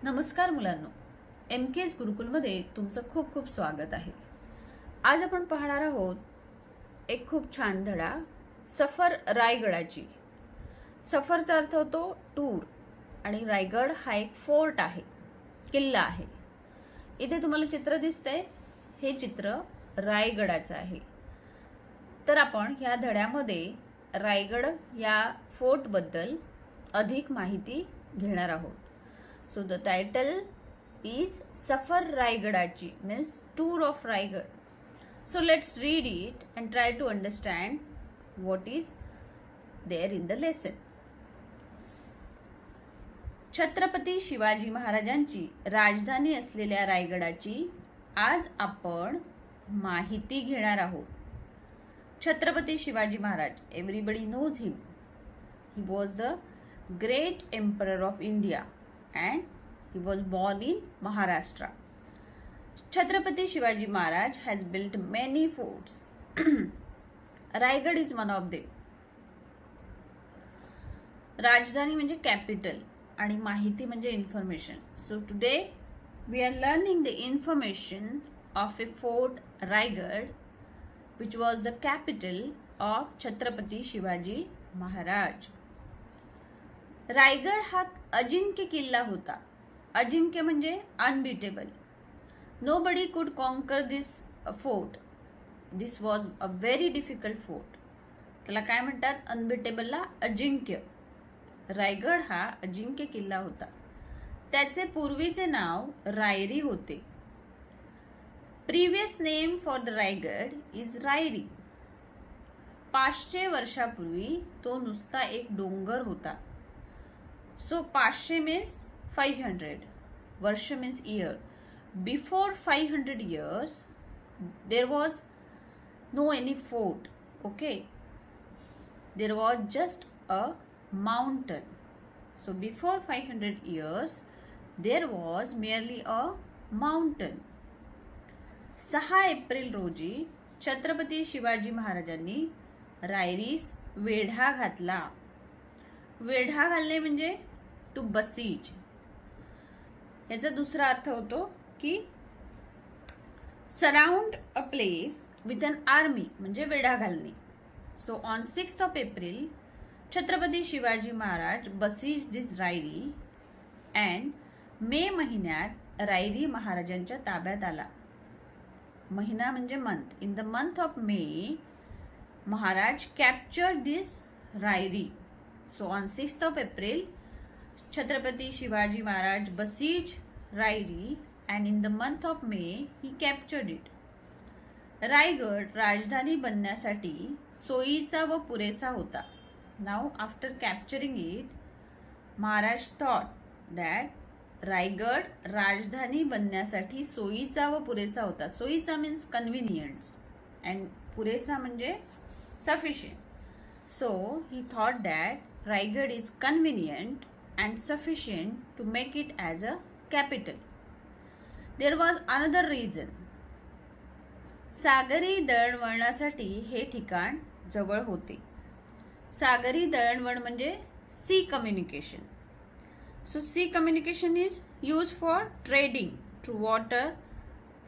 नमस्कार मुलांनो, MK's गुरुकुलमध्ये तुमचं खूप खूप स्वागत आहे. आज आपण पाहणार आहोत एक खूप छान धडा, सफर रायगडाची. सफरचा अर्थ होतो टूर आणि रायगड हा एक फोर्ट आहे, किल्ला आहे. इथे तुम्हाला चित्र दिसतंय, हे चित्र रायगडाचं आहे. तर आपण ह्या धड्यामध्ये रायगड या फोर्टबद्दल अधिक माहिती घेणार आहोत. So the title is Safar Raigadachi, means Tour of Raigad. So let's read it and try to understand what is there in the lesson. Chhatrapati Shivaji महाराजांची राजधानी असलेल्या रायगडाची आज आपण माहिती घेणार आहोत. Chhatrapati Shivaji Maharaj, everybody knows him. He was the great emperor of India and he was born in Maharashtra. Chhatrapati Shivaji Maharaj has built many forts. Raigad is one of them. राजधानी म्हणजे कॅपिटल आणि माहिती म्हणजे information. So today we are learning the information of a fort Raigad which was the capital of Chhatrapati Shivaji Maharaj. Raigad हा अजिंक्य किल्ला होता. अजिंक्य म्हणजे unbeatable. Nobody could conquer this fort. This was a very difficult fort. त्याला काय म्हणतात? अनबीटेबलला अजिंक्य. रायगड हा अजिंक्य किल्ला होता. त्याचे पूर्वीचे नाव रायरी होते. Previous name for the Raigad is Rairi. 500 वर्षापूर्वी तो नुसता एक डोंगर होता. So 500 means 500. Varsha means year. Before 500 years, there was no any fort. Okay. There was just a mountain. So before 500 years, there was merely a mountain. 6 April रोजी छत्रपती शिवाजी महाराजांनी रायरीस वेढा घातला. वेढा घालणे म्हणजे टू बसीज. याचा दुसरा अर्थ होतो की surround a place with an army, म्हणजे वेढा घालणे. So on 6th of April Chhatrapati Shivaji Maharaj besieges this Rairi and May महिन्यात रायरी महाराजांच्या ताब्यात आला. महिना म्हणजे month. In the month of May Maharaj capture this Rairi. So on 6th of April, Chhatrapati Shivaji Maharaj besieged Rairi and in the month of May he captured it. Raigad राजधानी बनण्यासाठी सोयीचा व पुरेसा होता. Now after capturing it, Maharaj thought that Raigad राजधानी बनण्यासाठी सोयीचा व पुरेसा होता. सोयीचा means convenience and पुरेसा म्हणजे sufficient. So he thought that Raigad is convenient and sufficient to make it as a capital. There was another reason. सागरी दळणवळणासाठी हे ठिकाण जवळ होते. सागरी दळणवळण म्हणजे sea communication. So sea communication is used for trading through water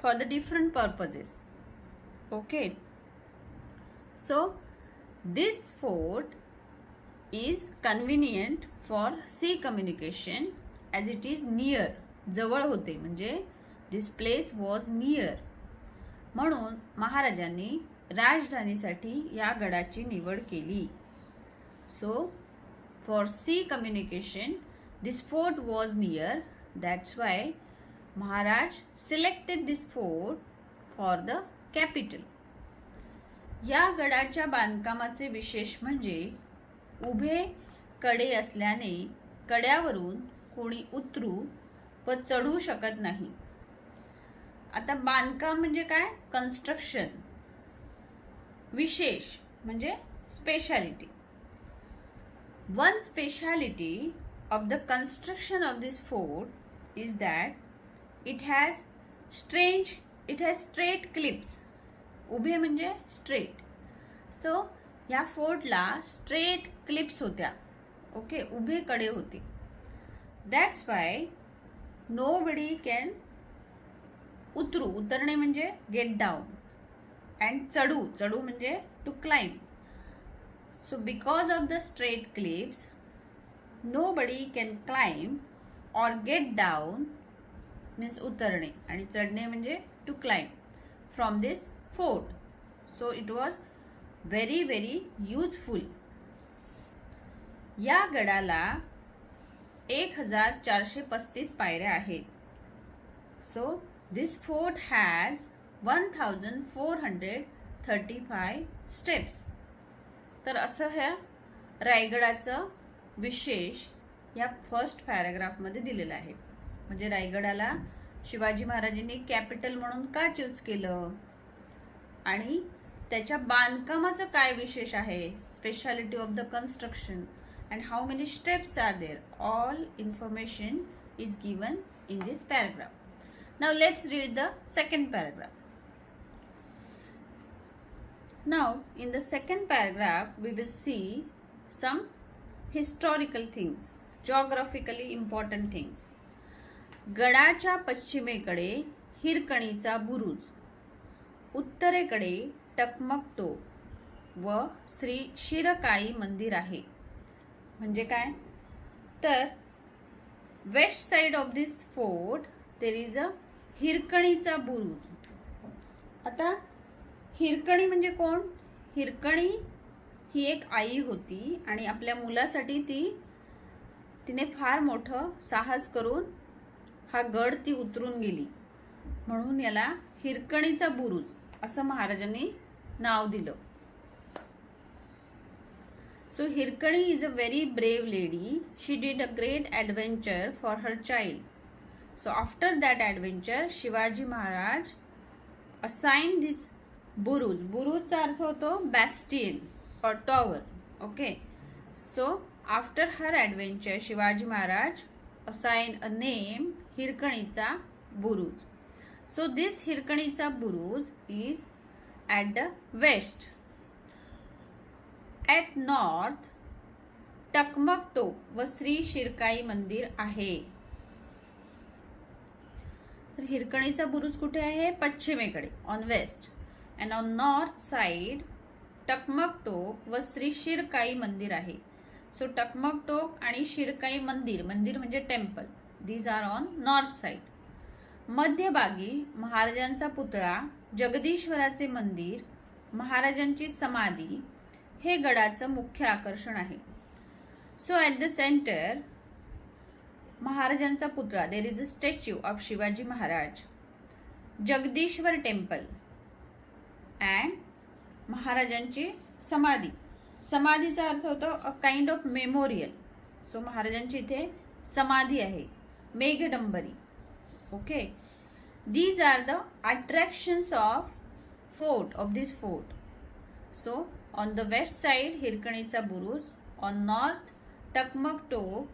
for the different purposes. Okay. So this fort is convenient for sea communication as it is near. जवळ होते म्हणजे this place was near. म्हणून महाराजांनी राजधानीसाठी या गडाची निवड केली. So for sea communication this fort was near. That's why Maharaj selected this fort for the capital. या गडाच्या बांधकामाचे विशेष म्हणजे उभे कडे असल्याने कड्यावरून कोणी उतरू व चढू शकत नाही. आता बांधकाम म्हणजे काय? कन्स्ट्रक्शन. विशेष म्हणजे speciality. One speciality of the construction of this fort is that it has straight cliffs. उभे म्हणजे straight. So या फोर्टला straight cliffs होत्या. ओके, उभे कडे होते. That's why nobody can उतरणे म्हणजे गेट डाऊन, अँड चढू म्हणजे to climb. So because of the straight cliffs nobody can climb or get down means उतरणे, आणि चढणे म्हणजे to climb from this fort. So it was very very useful. या गडाला 1435 पायऱ्या आहेत. So this fort has 1435 steps. तर असं ह्या रायगडाचं विशेष या फर्स्ट पॅराग्राफमध्ये दिलेलं आहे. म्हणजे रायगडाला शिवाजी महाराजांनी कॅपिटल म्हणून का चूज केलं आणि त्याच्या बांधकामाचं काय विशेष आहे, speciality of the construction and how many steps are there, all information is given in this paragraph. Now let's read the second paragraph. Now in the second paragraph we will see some historical things, geographically important things. गडाच्या पश्चिमेकडे हिरकणीचा बुरुज, उत्तरेकडे टकमक टोक व श्री शिरकाई मंदिर आहे. म्हणजे काय तर west side of this fort there is a हिरकणीचा बुरुज. आता हिरकणी म्हणजे कोण, हिरकणी ही एक आई होती आणि आपल्या मुलासाठी तिने फार मोठं साहस करून हा गड ती उतरून गेली, म्हणून याला हिरकणीचा बुरुज असं महाराजांनी नाव दिलं. So Hirkani is a very brave lady. She did a great adventure for her child. So after that adventure, Shivaji Maharaj assigned this buruj. Buruj चा अर्थ होतो bastion or tower. Okay. So after her adventure, Shivaji Maharaj assigned a name Hirkanicha buruj. So this Hirkanicha buruj is at the west. At north टकमक टोक व श्री शिरकाई मंदिर आहे. तर हिरकणीचा बुरुज कुठे आहे, पश्चिमेकडे on west, and on north side Takmak Tok व श्री शिरकाई मंदिर आहे. सो टकमक टोक आणि शिरकाई मंदिर, मंदिर म्हणजे temple, these are on north side. मध्यभागी महाराजांचा पुतळा, जगदीश्वराचे मंदिर, महाराजांची समाधी हे गडाचं मुख्य आकर्षण आहे. सो ॲट द सेंटर महाराजांचा पुतळा, there is a statue of Shivaji Maharaj, Jagdishwar temple and महाराजांची समाधी. समाधीचा अर्थ होतो a kind of memorial. So महाराजांची इथे समाधी आहे, मेघडंबरी. Okay, these are the attractions of fort, of this fort. So on the west side Hirkanicha buruj, on north Takmak Tok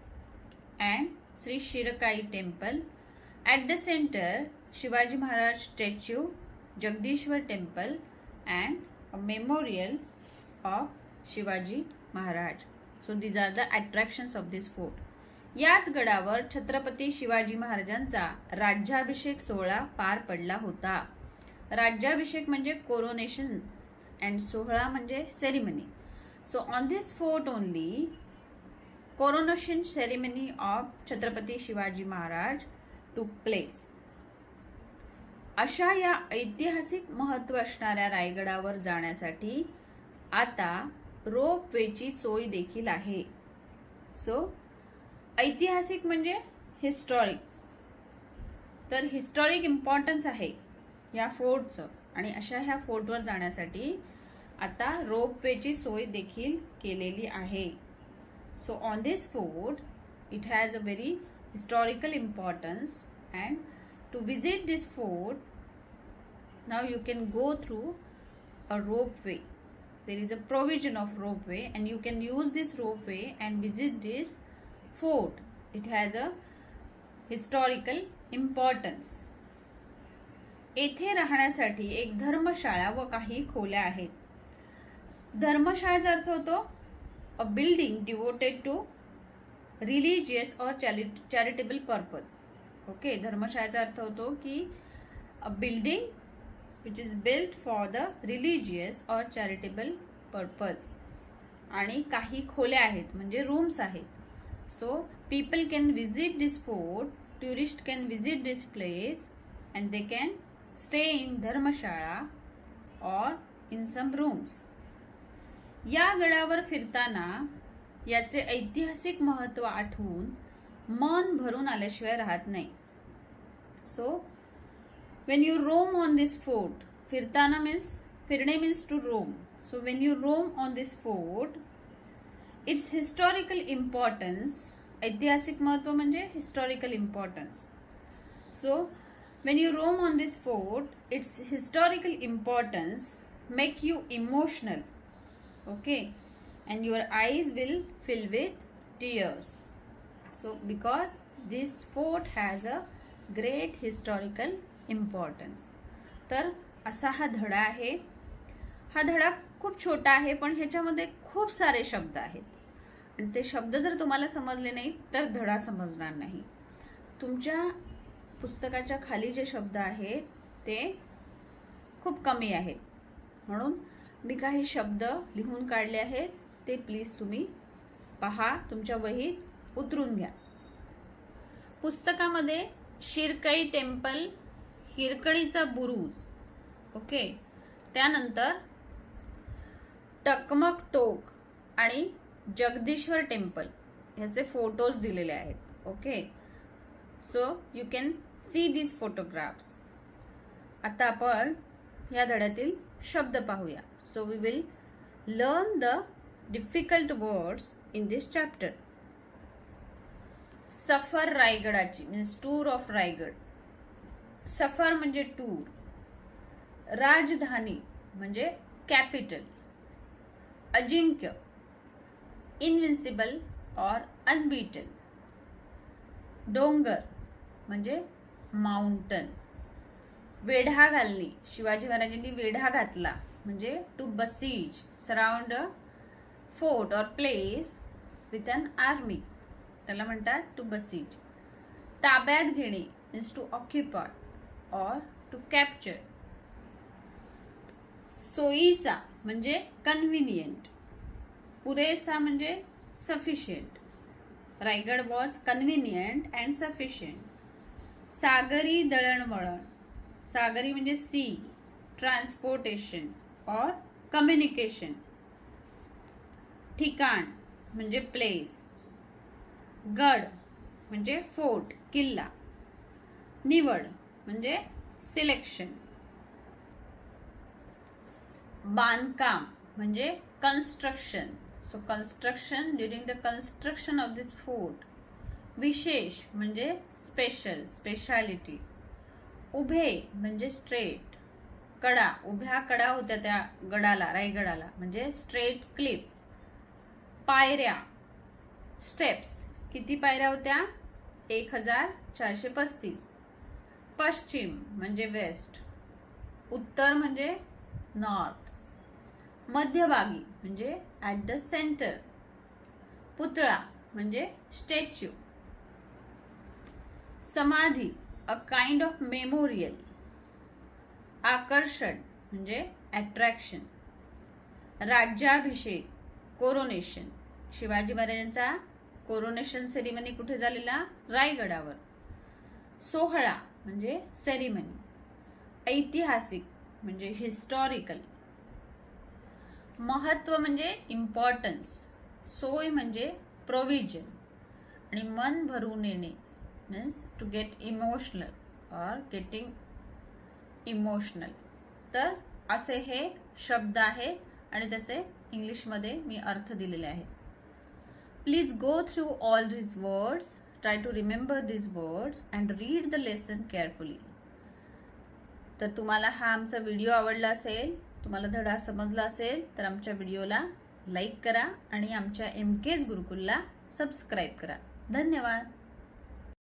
and Sri Shirakai temple, at the center Shivaji Maharaj statue, Jagdishwar temple and a memorial of Shivaji Maharaj. So these are the attractions of this fort. याच गडावर छत्रपती शिवाजी महाराजांचा राज्याभिषेक सोहळा पार पडला होता. राज्याभिषेक म्हणजे कोरोनेशन and सोहळा म्हणजे ceremony. So on this fort only coronation ceremony of Chhatrapati Shivaji Maharaj took place. अशा या ऐतिहासिक महत्त्व असणाऱ्या रायगडावर जाण्यासाठी आता रोप वेची सोय देखील आहे. सो ऐतिहासिक म्हणजे हिस्टॉरिक, तर हिस्टॉरिक इम्पॉर्टन्स आहे या फोर्टचं, आणि अशा ह्या फोर्टवर जाण्यासाठी आता रोपवेची सोय देखील केलेली आहे. So on this fort it has a very historical importance, and to visit this fort now you can go through a ropeway. There is a provision of ropeway and you can use this ropeway and visit this fort. It has a historical importance. येथे राहण्यासाठी एक धर्मशाळा व काही खोल्या आहेत. धर्मशाळेचा अर्थ होतो a building devoted to religious और चॅरिटेबल पर्पज. ओके, धर्मशाळेचा अर्थ होतो की a building which is built for the religious or charitable purpose. आणि काही खोल्या आहेत म्हणजे रूम्स आहेत. So people can visit this fort, tourist can visit this place and they can stay in dharamshala और इन सम रूम्स. या गडावर फिरताना याचे ऐतिहासिक महत्त्व आठवून मन भरून आल्याशिवाय राहत नाही. So when you roam on this fort, फिरताना means फिरणे means to roam. So when you roam on this fort, its historical importance, ऐतिहासिक महत्व म्हणजे historical importance. So when you roam on this fort, its historical importance make you emotional, okay, and your eyes will fill with tears. So because this fort has a great historical importance. तर असा हा धडा आहे. हा धडा खूप छोटा आहे पण ह्याच्यामध्ये खूप सारे शब्द आहेत आणि ते शब्द जर तुम्हाला समजले नाही तर धडा समजणार नाही. तुमच्या पुस्तकाच्या खाली जे शब्द आहेत ते खूप कमी आहेत म्हणून मी काही शब्द लिहून काढले आहेत, ते प्लीज तुम्ही पहा, तुमच्या वहीत उतरून घ्या. पुस्तकामध्ये शिरकई टेम्पल, हिरकणीचा बुरुज, ओके, त्यानंतर टकमक टोक आणि जगदीश्वर टेम्पल ह्याचे फोटोज दिलेले आहेत. Okay, so you can see these photographs. आता आपण या धड्यातील शब्द पाहूया. So we will learn the difficult words in this chapter. सफर रायगडाची मीन्स टूर ऑफ रायगड. सफर म्हणजे टूर. राजधानी म्हणजे कॅपिटल. अजिंक्य इनविन्सिबल और अनबीटन. डोंगर म्हणजे माउंटन. वेढा घालणे, शिवाजी महाराजांनी वेढा घातला म्हणजे to besiege, surround a fort or place with an army, त्याला म्हणतात टू बसीज. ताब्यात घेणे means to occupy or to capture. सोयीचा म्हणजे कन्व्हिनियंट. पुरेसा म्हणजे sufficient. Raigad was convenient and sufficient. सागरी दळणवळण, सागरी म्हणजे सी, ट्रान्सपोर्टेशन और कम्युनिकेशन. ठिकाण म्हणजे प्लेस. गड म्हणजे फोर्ट, किल्ला. निवड म्हणजे सिलेक्शन. बांधकाम म्हणजे construction. So construction, during the construction of this fort. विशेष म्हणजे स्पेशल, स्पेशालिटी. उभे म्हणजे स्ट्रेट. कडा, उभ्या कडा होत्या त्या गडाला, रायगडाला, म्हणजे स्ट्रेट क्लिफ. पायऱ्या, स्टेप्स, किती पायऱ्या होत्या? 1435. पश्चिम म्हणजे वेस्ट. उत्तर म्हणजे नॉर्थ. मध्यभागी म्हणजे ॲट द सेंटर. पुतळा म्हणजे स्टॅच्यू. समाधी, अ काइंड ऑफ मेमोरियल. आकर्षण म्हणजे अट्रॅक्शन. राज्याभिषेक, कोरोनेशन. शिवाजी महाराजांचा कोरोनेशन सेरिमनी कुठे झालेला? रायगडावर. सोहळा म्हणजे सेरिमनी. ऐतिहासिक म्हणजे हिस्टॉरिकल. महत्व म्हणजे इम्पॉर्टन्स. सोय म्हणजे प्रोव्हिजन. आणि मन भरून येणे मीन्स टू गेट इमोशनल और गेटिंग इमोशनल. तर असे हे शब्द आहेत आणि त्याचे इंग्लिशमध्ये मी अर्थ दिलेले आहेत. Please go through all these words, try to remember these words and read the lesson carefully. तर तुम्हाला हा आमचा व्हिडिओ आवडला असेल, तुम्हाला धडा समजला असेल तर आमच्या व्हिडिओला लाईक करा आणि आमच्या MK's गुरुकुलला सबस्क्राईब करा. धन्यवाद.